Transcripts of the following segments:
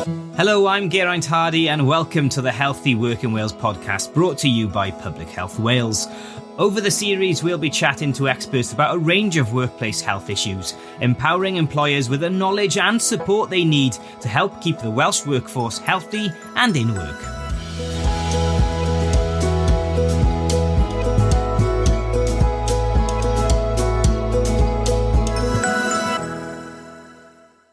Hello, I'm Geraint Hardy and welcome to the Healthy Work in Wales podcast, brought to you by Public Health Wales. Over the series, we'll be chatting to experts about a range of workplace health issues, empowering employers with the knowledge and support they need to help keep the Welsh workforce healthy and in work.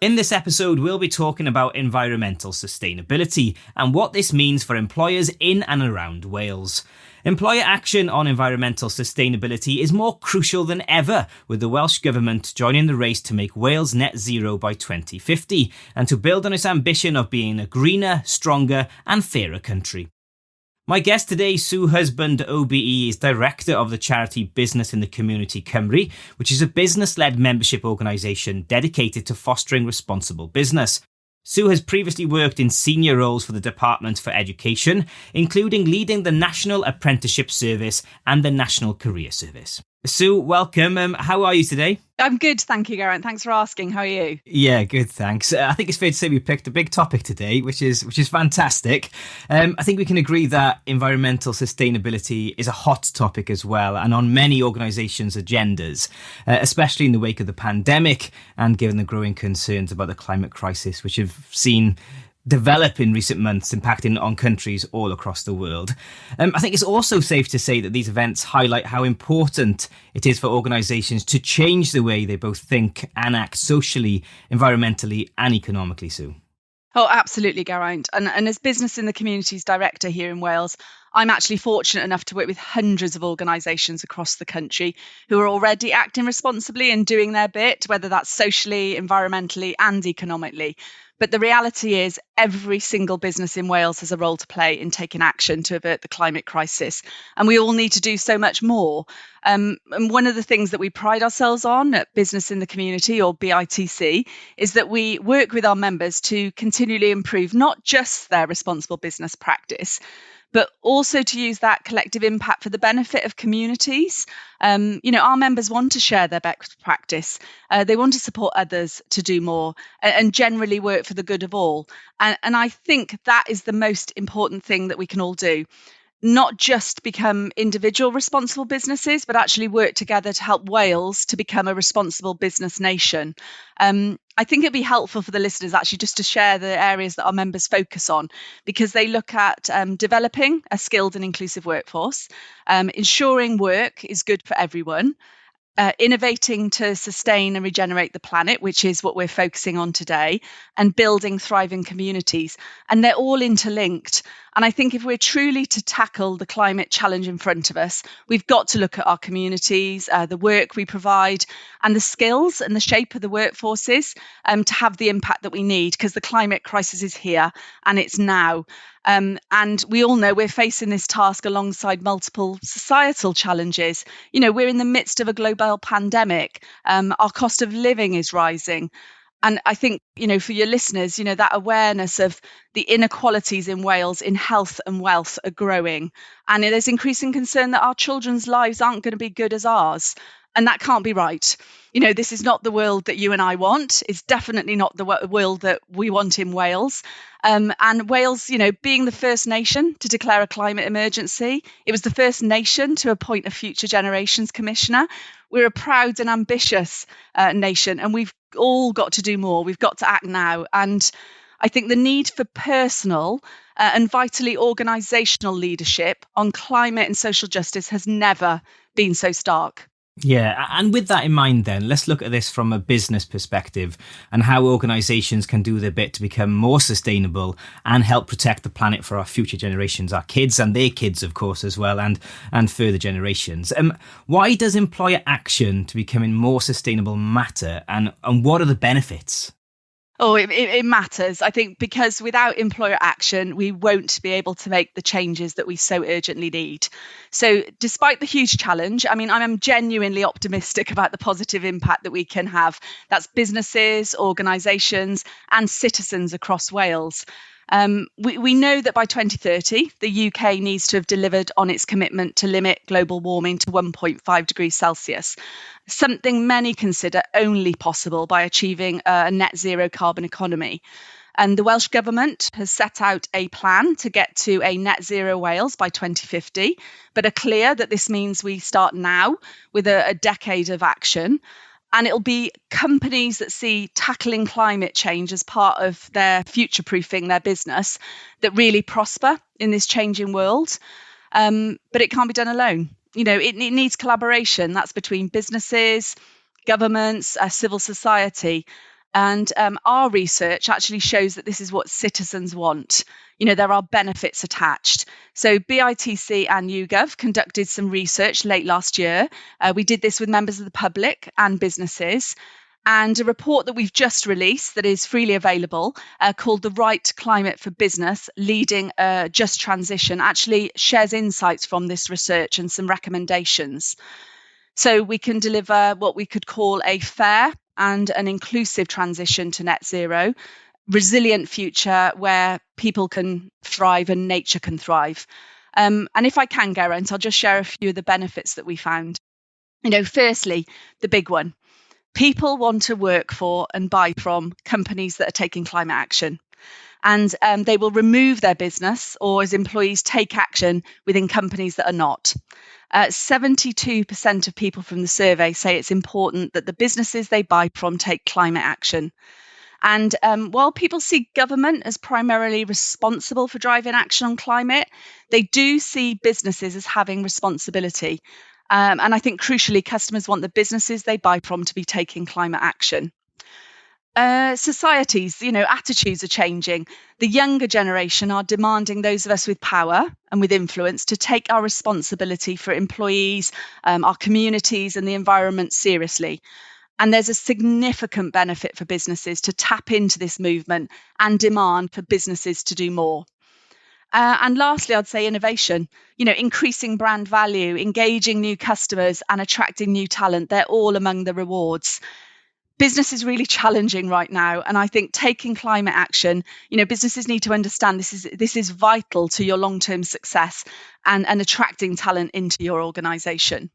In this episode, we'll be talking about environmental sustainability and what this means for employers in and around Wales. Employer action on environmental sustainability is more crucial than ever, with the Welsh Government joining the race to make Wales net zero by 2050 and to build on its ambition of being a greener, stronger and fairer country. My guest today, Sue Husband OBE, is director of the charity Business in the Community Cymru, which is a business-led membership organisation dedicated to fostering responsible business. Sue has previously worked in senior roles for the Department for Education, including leading the National Apprenticeship Service and the National Career Service. Sue, welcome. How are you today? I'm good, thank you, Geraint. Thanks for asking. How are you? Yeah, good, thanks. I think it's fair to say we picked a big topic today, which is fantastic. I think we can agree that environmental sustainability is a hot topic as well, and on many organisations' agendas, especially in the wake of the pandemic and given the growing concerns about the climate crisis, which have seen develop in recent months, impacting on countries all across the world. I think it's also safe to say that these events highlight how important it is for organisations to change the way they both think and act socially, environmentally and economically, Sue. Oh, absolutely, Geraint. And as Business in the Community's director here in Wales, I'm actually fortunate enough to work with hundreds of organisations across the country who are already acting responsibly and doing their bit, whether that's socially, environmentally and economically. But the reality is every single business in Wales has a role to play in taking action to avert the climate crisis. And we all need to do so much more. And one of the things that we pride ourselves on at Business in the Community, or BITC, is that we work with our members to continually improve not just their responsible business practice, but also to use that collective impact for the benefit of communities. Our members want to share their best practice. They want to support others to do more and generally work for the good of all. And I think that is the most important thing that we can all do. Not just become individual responsible businesses, but actually work together to help Wales to become a responsible business nation. I think it'd be helpful for the listeners actually just to share the areas that our members focus on, because they look at developing a skilled and inclusive workforce, ensuring work is good for everyone, innovating to sustain and regenerate the planet, which is what we're focusing on today, and building thriving communities. And they're all interlinked. And I think if we're truly to tackle the climate challenge in front of us, we've got to look at our communities, the work we provide, and the skills and the shape of the workforces to have the impact that we need, because the climate crisis is here and it's now. And we all know we're facing this task alongside multiple societal challenges. We're in the midst of a global pandemic. Our cost of living is rising. And I think, for your listeners, that awareness of the inequalities in Wales in health and wealth are growing. And there's increasing concern that our children's lives aren't going to be good as ours. And that can't be right. This is not the world that you and I want. It's definitely not the world that we want in Wales. And Wales, being the first nation to declare a climate emergency, it was the first nation to appoint a Future Generations Commissioner. We're a proud and ambitious nation, and we've all got to do more. We've got to act now. And I think the need for personal and vitally organisational leadership on climate and social justice has never been so stark. Yeah, and with that in mind then, let's look at this from a business perspective and how organisations can do their bit to become more sustainable and help protect the planet for our future generations, our kids and their kids, of course, as well, and further generations. Why does employer action to becoming more sustainable matter, and what are the benefits? Oh, it matters, I think, because without employer action, we won't be able to make the changes that we so urgently need. So despite the huge challenge, I'm genuinely optimistic about the positive impact that we can have. That's businesses, organisations and citizens across Wales. We know that by 2030, the UK needs to have delivered on its commitment to limit global warming to 1.5 degrees Celsius, something many consider only possible by achieving a net zero carbon economy. And the Welsh Government has set out a plan to get to a net zero Wales by 2050, but are clear that this means we start now with a decade of action. And it'll be companies that see tackling climate change as part of their future-proofing their business that really prosper in this changing world. But it can't be done alone. It needs collaboration. That's between businesses, governments, civil society. And our research actually shows that this is what citizens want. There are benefits attached. So BITC and YouGov conducted some research late last year. We did this with members of the public and businesses. And a report that we've just released that is freely available called The Right Climate for Business, Leading a Just Transition, actually shares insights from this research and some recommendations. So we can deliver what we could call a fair and an inclusive transition to net zero, resilient future where people can thrive and nature can thrive. And if I can, Geraint, I'll just share a few of the benefits that we found. Firstly, the big one. People want to work for and buy from companies that are taking climate action. And they will remove their business or as employees take action within companies that are not. 72% of people from the survey say it's important that the businesses they buy from take climate action. And while people see government as primarily responsible for driving action on climate, they do see businesses as having responsibility. And I think crucially, customers want the businesses they buy from to be taking climate action. Societies, attitudes are changing. The younger generation are demanding those of us with power and with influence to take our responsibility for employees, our communities and the environment seriously. And there's a significant benefit for businesses to tap into this movement and demand for businesses to do more. And lastly, I'd say innovation, increasing brand value, engaging new customers and attracting new talent. They're all among the rewards. Business is really challenging right now. And I think taking climate action, businesses need to understand this is vital to your long-term success and attracting talent into your organization.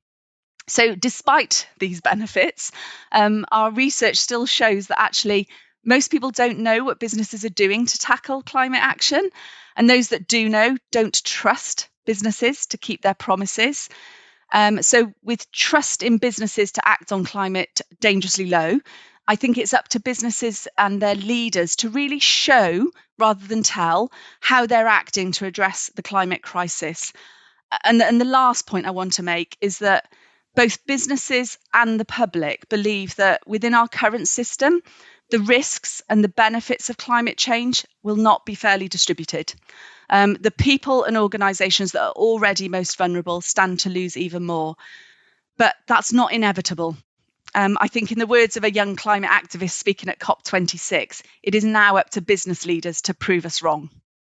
So despite these benefits, our research still shows that actually most people don't know what businesses are doing to tackle climate action. And those that do know don't trust businesses to keep their promises. So with trust in businesses to act on climate dangerously low, I think it's up to businesses and their leaders to really show, rather than tell, how they're acting to address the climate crisis. And the last point I want to make is that both businesses and the public believe that within our current system, the risks and the benefits of climate change will not be fairly distributed. The people and organisations that are already most vulnerable stand to lose even more. But that's not inevitable. I think in the words of a young climate activist speaking at COP26, it is now up to business leaders to prove us wrong.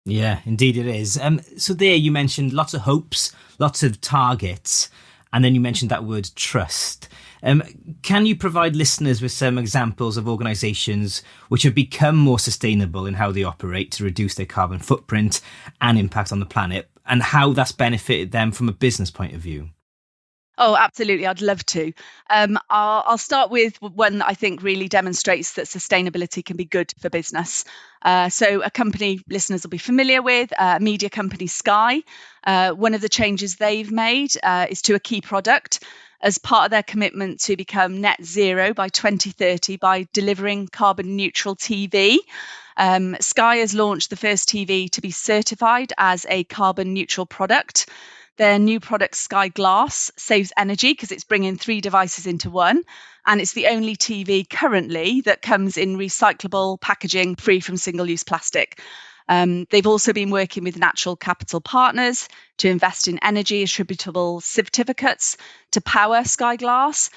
Yeah, indeed it is. So there you mentioned lots of hopes, lots of targets, and then you mentioned that word trust. Can you provide listeners with some examples of organisations which have become more sustainable in how they operate to reduce their carbon footprint and impact on the planet, and how that's benefited them from a business point of view? Oh, absolutely. I'd love to. I'll start with one that I think really demonstrates that sustainability can be good for business. So a company listeners will be familiar with, media company Sky. One of the changes they've made is to a key product as part of their commitment to become net zero by 2030 by delivering carbon neutral TV. Sky has launched the first TV to be certified as a carbon neutral product. Their new product, Sky Glass, saves energy because it's bringing 3 devices into one. And it's the only TV currently that comes in recyclable packaging, free from single-use plastic. They've also been working with natural capital partners to invest in energy attributable certificates to power Sky Glass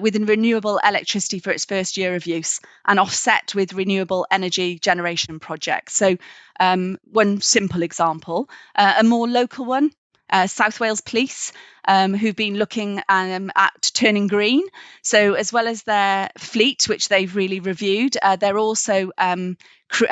with renewable electricity for its first year of use and offset with renewable energy generation projects. So one simple example, a more local one, South Wales Police, who've been looking at turning green. So as well as their fleet, which they've really reviewed, they're also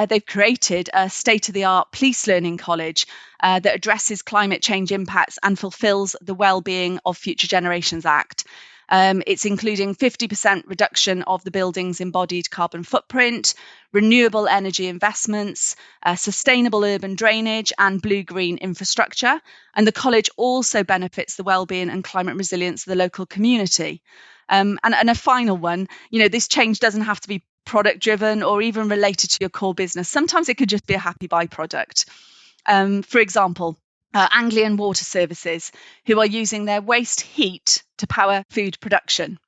they've created a state-of-the-art police learning college that addresses climate change impacts and fulfills the Wellbeing of Future Generations Act. It's including 50% reduction of the building's embodied carbon footprint, renewable energy investments, sustainable urban drainage and blue-green infrastructure. And the college also benefits the wellbeing and climate resilience of the local community. And a final one, this change doesn't have to be product driven or even related to your core business. Sometimes it could just be a happy byproduct. For example, Anglian Water Services, who are using their waste heat to power food production.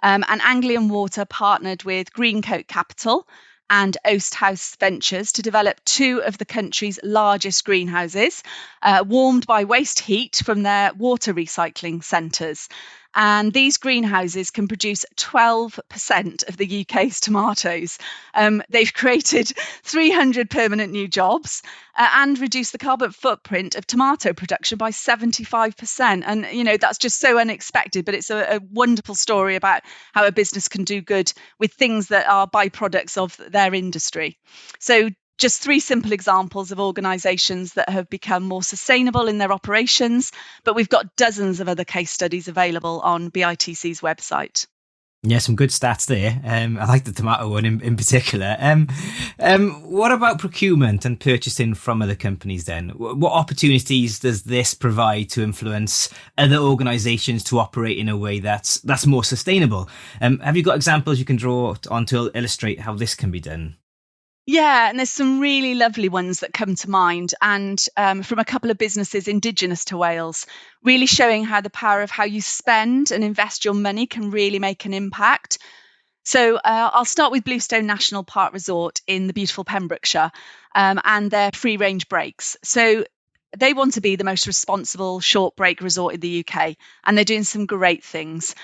And Anglian Water partnered with Greencoat Capital and Oast House Ventures to develop two of the country's largest greenhouses, warmed by waste heat from their water recycling centres. And these greenhouses can produce 12% of the UK's tomatoes. They've created 300 permanent new jobs and reduced the carbon footprint of tomato production by 75%. And, that's just so unexpected, but it's a wonderful story about how a business can do good with things that are byproducts of their industry. So just three simple examples of organisations that have become more sustainable in their operations, but we've got dozens of other case studies available on BITC's website. Yeah, some good stats there. I like the tomato one in particular. What about procurement and purchasing from other companies then? What opportunities does this provide to influence other organisations to operate in a way that's more sustainable? Have you got examples you can draw on to illustrate how this can be done? Yeah, and there's some really lovely ones that come to mind, and from a couple of businesses indigenous to Wales, really showing how the power of how you spend and invest your money can really make an impact. So I'll start with Bluestone National Park Resort in the beautiful Pembrokeshire and their free-range breaks. So they want to be the most responsible short break resort in the UK, and they're doing some great things.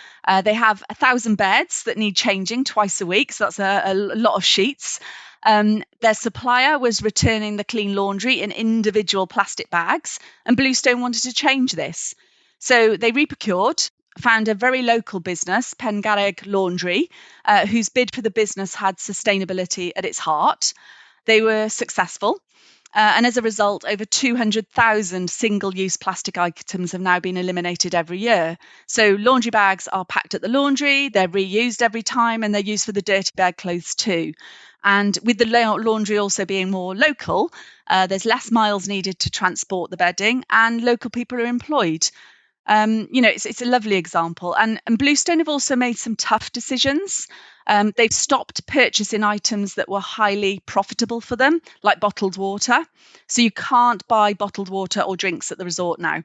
They have 1,000 beds that need changing twice a week, so that's a lot of sheets. Their supplier was returning the clean laundry in individual plastic bags, and Bluestone wanted to change this. So they reprocured, found a very local business, Pengarreg Laundry, whose bid for the business had sustainability at its heart. They were successful. And as a result, over 200,000 single-use plastic items have now been eliminated every year. So laundry bags are packed at the laundry, they're reused every time, and they're used for the dirty bed clothes too. And with the laundry also being more local, there's less miles needed to transport the bedding, and local people are employed. It's a lovely example. And Bluestone have also made some tough decisions. They've stopped purchasing items that were highly profitable for them, like bottled water. So you can't buy bottled water or drinks at the resort now.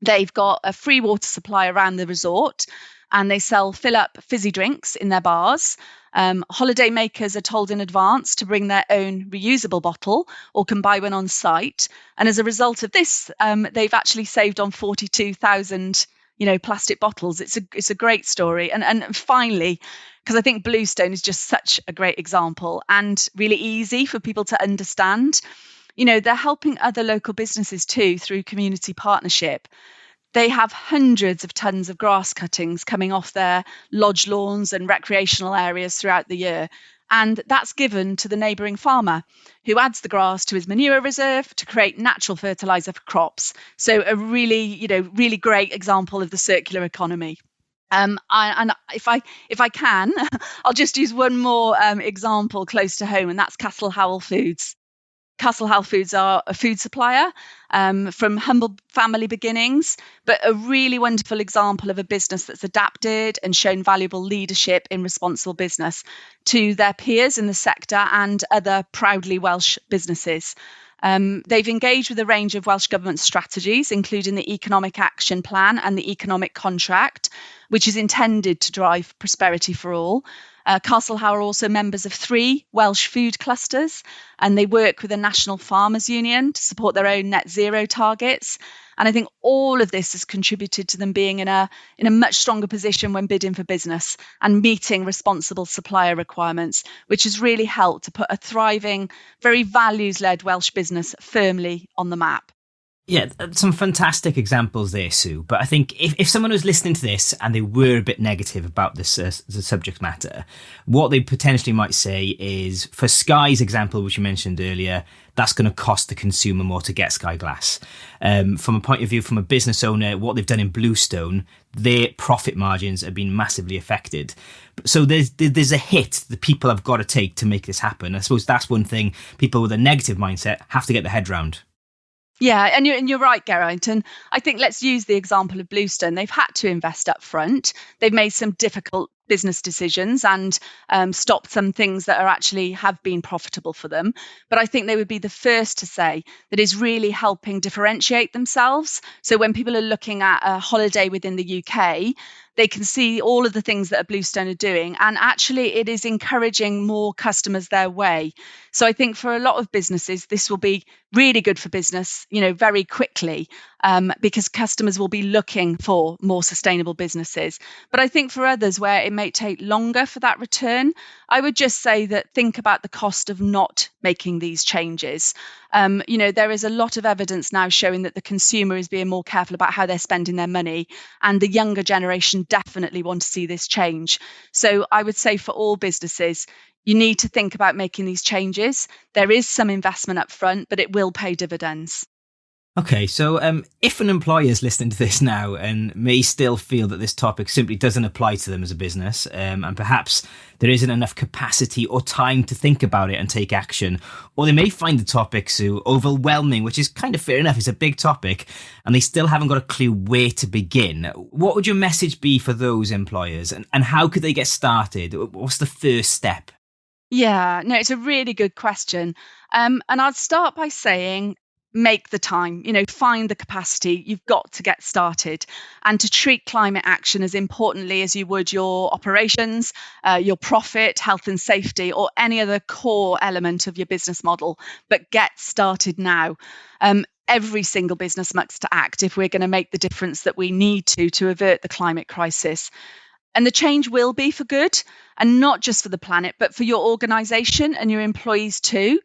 They've got a free water supply around the resort, and they sell fill-up fizzy drinks in their bars. Holiday makers are told in advance to bring their own reusable bottle or can buy one on site. And as a result of this, they've actually saved on 42,000 plastic bottles. It's a great story. And finally, because I think Bluestone is just such a great example and really easy for people to understand, they're helping other local businesses too through community partnership. They have hundreds of tons of grass cuttings coming off their lodge lawns and recreational areas throughout the year. And that's given to the neighbouring farmer, who adds the grass to his manure reserve to create natural fertiliser for crops. So a really great example of the circular economy. And if I can, I'll just use one more example close to home, and that's Castle Howell Foods. Castle Howell Foods are a food supplier from humble family beginnings, but a really wonderful example of a business that's adapted and shown valuable leadership in responsible business to their peers in the sector and other proudly Welsh businesses. They've engaged with a range of Welsh Government strategies, including the Economic Action Plan and the Economic Contract, which is intended to drive prosperity for all. Castle Howell are also members of 3 Welsh food clusters, and they work with the National Farmers Union to support their own net zero targets. And I think all of this has contributed to them being in a much stronger position when bidding for business and meeting responsible supplier requirements, which has really helped to put a thriving, very values-led Welsh business firmly on the map. Yeah, some fantastic examples there, Sue. But I think if someone was listening to this and they were a bit negative about this the subject matter, what they potentially might say is, for Sky's example, which you mentioned earlier, that's going to cost the consumer more to get Sky Glass. From a point of view, from a business owner, what they've done in Bluestone, their profit margins have been massively affected. So there's a hit that people have got to take to make this happen. I suppose that's one thing people with a negative mindset have to get their head round. Yeah, and you're right, Geraint. And I think let's use the example of Bluestone. They've had to invest up front. They've made some difficult business decisions and stopped some things that are actually have been profitable for them. But I think they would be the first to say that is really helping differentiate themselves. So when people are looking at a holiday within the UK, they can see all of the things that a Bluestone are doing, and actually it is encouraging more customers their way. So I think for a lot of businesses, this will be really good for business, very quickly, because customers will be looking for more sustainable businesses. But I think for others where it may take longer for that return, I would just say that think about the cost of not making these changes. There is a lot of evidence now showing that the consumer is being more careful about how they're spending their money, and the younger generation definitely want to see this change. So I would say for all businesses, you need to think about making these changes. There is some investment up front, but it will pay dividends. Okay, so if an employer is listening to this now and may still feel that this topic simply doesn't apply to them as a business, and perhaps there isn't enough capacity or time to think about it and take action, or they may find the topic, Sue, overwhelming, which is kind of fair enough, it's a big topic, and they still haven't got a clue where to begin, what would your message be for those employers, and how could they get started? What's the first step? Yeah, no, it's a really good question. And I'd start by saying, make the time, find the capacity. You've got to get started, and to treat climate action as importantly as you would your operations, your profit, health and safety, or any other core element of your business model. But get started now. Every single business must act if we're going to make the difference that we need to avert the climate crisis. And the change will be for good, and not just for the planet, but for your organisation and your employees too.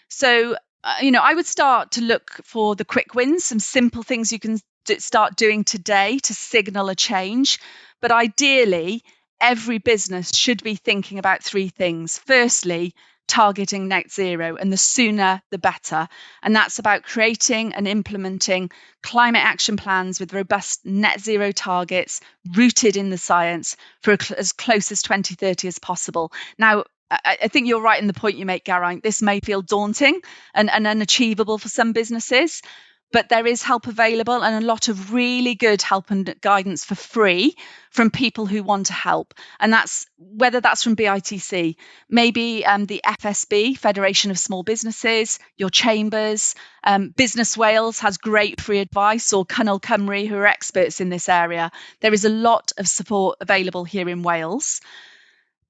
So, I would start to look for the quick wins, some simple things you can start doing today to signal a change. But ideally, every business should be thinking about three things. Firstly, targeting net zero, and the sooner the better. And that's about creating and implementing climate action plans with robust net zero targets rooted in the science for as close as 2030 as possible. Now, I think you're right in the point you make, Geraint. This may feel daunting and unachievable for some businesses, but there is help available, and a lot of really good help and guidance for free from people who want to help. And that's whether that's from BITC, maybe the FSB, Federation of Small Businesses, your chambers, Business Wales has great free advice, or Community Cymru, who are experts in this area. There is a lot of support available here in Wales.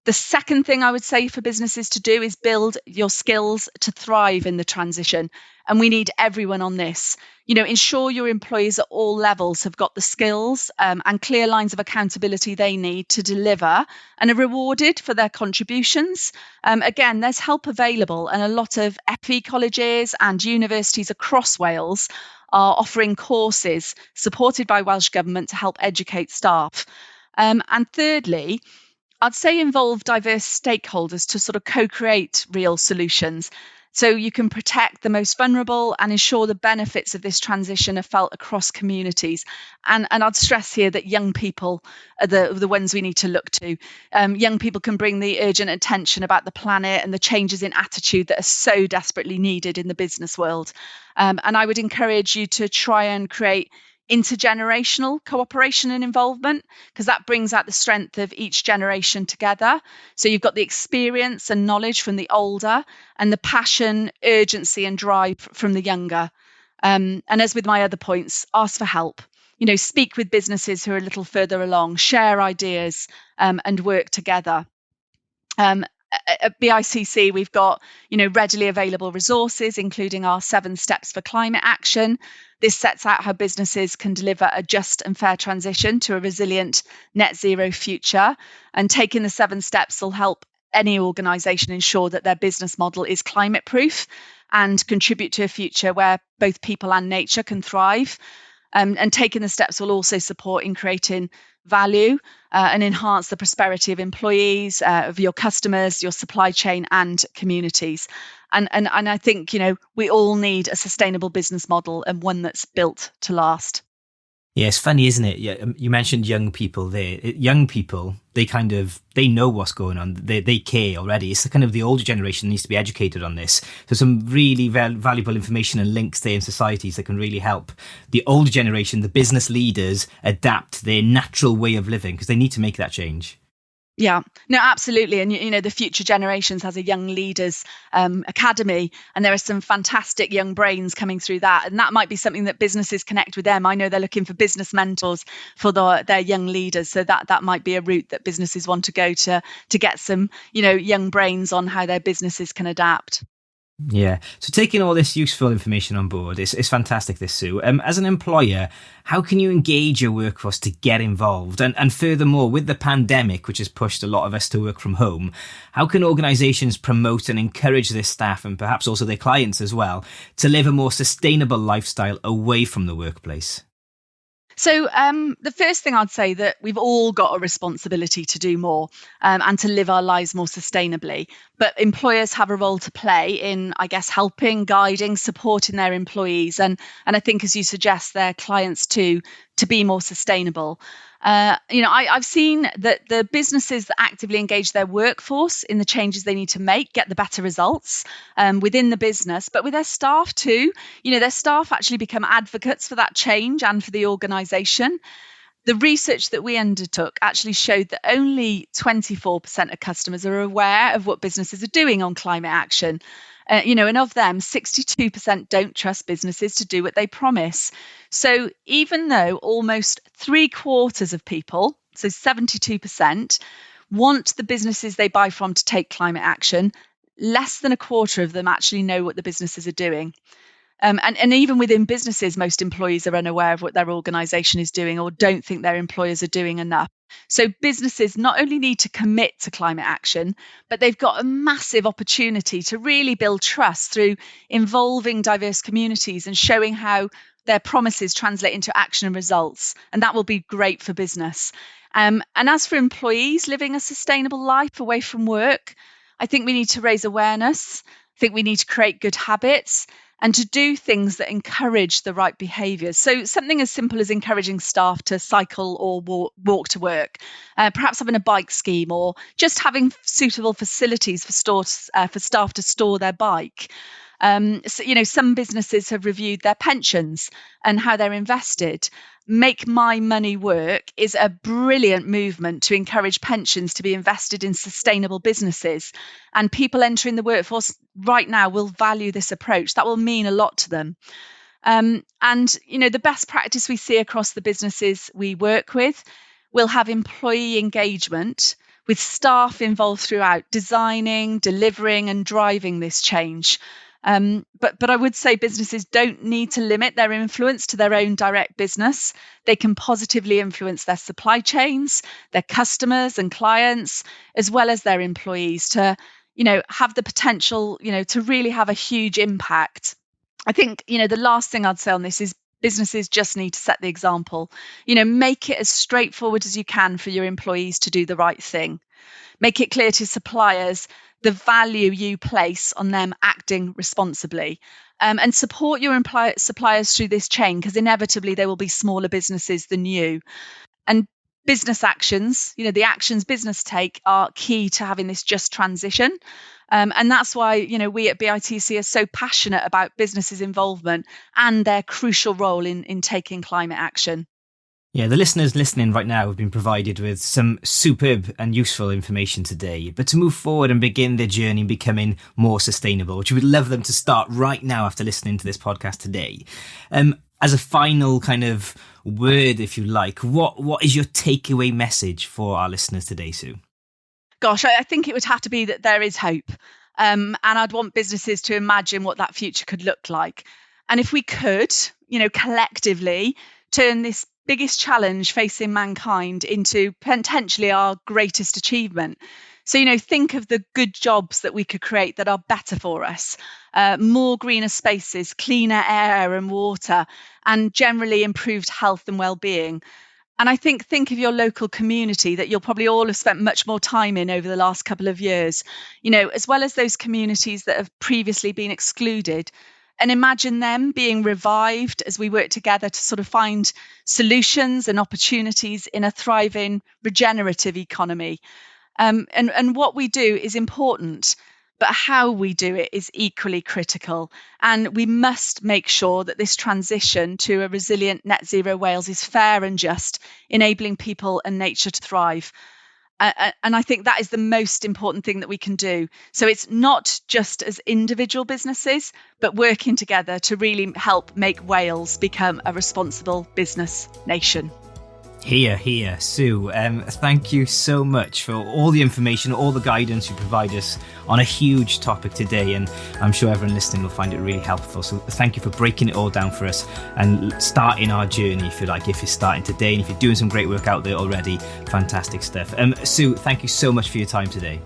The second thing I would say for businesses to do is build your skills to thrive in the transition. And we need everyone on this. Ensure your employees at all levels have got the skills and clear lines of accountability they need to deliver and are rewarded for their contributions. Again, there's help available, and a lot of FE colleges and universities across Wales are offering courses supported by Welsh Government to help educate staff. And thirdly, I'd say involve diverse stakeholders to sort of co-create real solutions, so you can protect the most vulnerable and ensure the benefits of this transition are felt across communities. And I'd stress here that young people are the ones we need to look to. Young people can bring the urgent attention about the planet and the changes in attitude that are so desperately needed in the business world. And I would encourage you to try and create intergenerational cooperation and involvement, because that brings out the strength of each generation together. So you've got the experience and knowledge from the older, and the passion, urgency and drive from the younger. And as with my other points, ask for help. Speak with businesses who are a little further along, share ideas, and work together. At BICC, we've got, readily available resources, including our 7 steps for climate action. This sets out how businesses can deliver a just and fair transition to a resilient net zero future. And taking the 7 steps will help any organisation ensure that their business model is climate proof and contribute to a future where both people and nature can thrive. And taking the steps will also support in creating value and enhance the prosperity of employees, of your customers, your supply chain and communities. And I think, we all need a sustainable business model and one that's built to last. Yeah, it's funny, isn't it? Yeah, you mentioned young people there. Young people, they know what's going on. They care already. It's kind of the older generation needs to be educated on this. So some really valuable information and links there in societies that can really help the older generation, the business leaders, adapt their natural way of living, because they need to make that change. Yeah, no, absolutely. And, the Future Generations has a Young Leaders Academy, and there are some fantastic young brains coming through that. And that might be something that businesses connect with them. I know they're looking for business mentors for their young leaders. So that might be a route that businesses want to go to get some, young brains on how their businesses can adapt. Yeah. So taking all this useful information on board, it's fantastic, this, Sue. As an employer, how can you engage your workforce to get involved? And furthermore, with the pandemic, which has pushed a lot of us to work from home, how can organisations promote and encourage their staff, and perhaps also their clients as well, to live a more sustainable lifestyle away from the workplace? So the first thing I'd say that we've all got a responsibility to do more and to live our lives more sustainably. But employers have a role to play in, I guess, helping, guiding, supporting their employees. And I think, as you suggest, their clients too, to be more sustainable. I've seen that the businesses that actively engage their workforce in the changes they need to make get the better results within the business, but with their staff too. Their staff actually become advocates for that change and for the organisation. The research that we undertook actually showed that only 24% of customers are aware of what businesses are doing on climate action. And of them, 62% don't trust businesses to do what they promise. So even though almost 3/4 of people, so 72%, want the businesses they buy from to take climate action, less than 1/4 of them actually know what the businesses are doing. And even within businesses, most employees are unaware of what their organisation is doing or don't think their employers are doing enough. So businesses not only need to commit to climate action, but they've got a massive opportunity to really build trust through involving diverse communities and showing how their promises translate into action and results. And that will be great for business. And as for employees living a sustainable life away from work, I think we need to raise awareness. I think we need to create good habits and to do things that encourage the right behaviours. So something as simple as encouraging staff to cycle or walk to work, perhaps having a bike scheme, or just having suitable facilities for staff to store their bike. Some businesses have reviewed their pensions and how they're invested. Make My Money Work is a brilliant movement to encourage pensions to be invested in sustainable businesses. And people entering the workforce right now will value this approach. That will mean a lot to them. The best practice we see across the businesses we work with will have employee engagement with staff involved throughout designing, delivering and driving this change. But I would say businesses don't need to limit their influence to their own direct business. They can positively influence their supply chains, their customers and clients, as well as their employees to, have the potential, to really have a huge impact. I think, the last thing I'd say on this is businesses just need to set the example. Make it as straightforward as you can for your employees to do the right thing. Make it clear to suppliers the value you place on them acting responsibly, and support your suppliers through this chain, because inevitably there will be smaller businesses than you. And business actions, the actions business take are key to having this just transition. And that's why, we at BITC are so passionate about businesses' involvement and their crucial role in taking climate action. Yeah, the listeners listening right now have been provided with some superb and useful information today. But to move forward and begin their journey in becoming more sustainable, which we would love them to start right now after listening to this podcast today. As a final kind of word, if you like, what is your takeaway message for our listeners today, Sue? Gosh, I think it would have to be that there is hope. And I'd want businesses to imagine what that future could look like. And if we could, collectively turn this biggest challenge facing mankind into potentially our greatest achievement. So, think of the good jobs that we could create that are better for us. More greener spaces, cleaner air and water, and generally improved health and well-being. And I think of your local community that you'll probably all have spent much more time in over the last couple of years, as well as those communities that have previously been excluded. And imagine them being revived as we work together to sort of find solutions and opportunities in a thriving, regenerative economy. And what we do is important, but how we do it is equally critical. And we must make sure that this transition to a resilient net zero Wales is fair and just, enabling people and nature to thrive. And I think that is the most important thing that we can do. So it's not just as individual businesses, but working together to really help make Wales become a responsible business nation. Here, Sue. Thank you so much for all the information, all the guidance you provide us on a huge topic today, and I'm sure everyone listening will find it really helpful. So thank you for breaking it all down for us and starting our journey, if you like, if you're starting today, and if you're doing some great work out there already, fantastic stuff. Sue, thank you so much for your time today.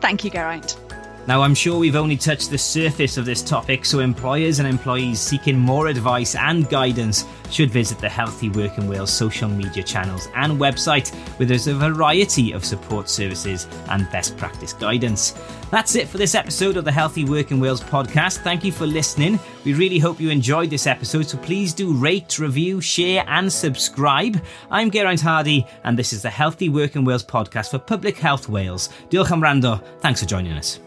Thank you, Geraint. Now, I'm sure we've only touched the surface of this topic, so employers and employees seeking more advice and guidance should visit the Healthy Work in Wales social media channels and website, where there's a variety of support services and best practice guidance. That's it for this episode of the Healthy Work in Wales podcast. Thank you for listening. We really hope you enjoyed this episode, so please do rate, review, share and subscribe. I'm Geraint Hardy, and this is the Healthy Work in Wales podcast for Public Health Wales. Diolch am wrando. Thanks for joining us.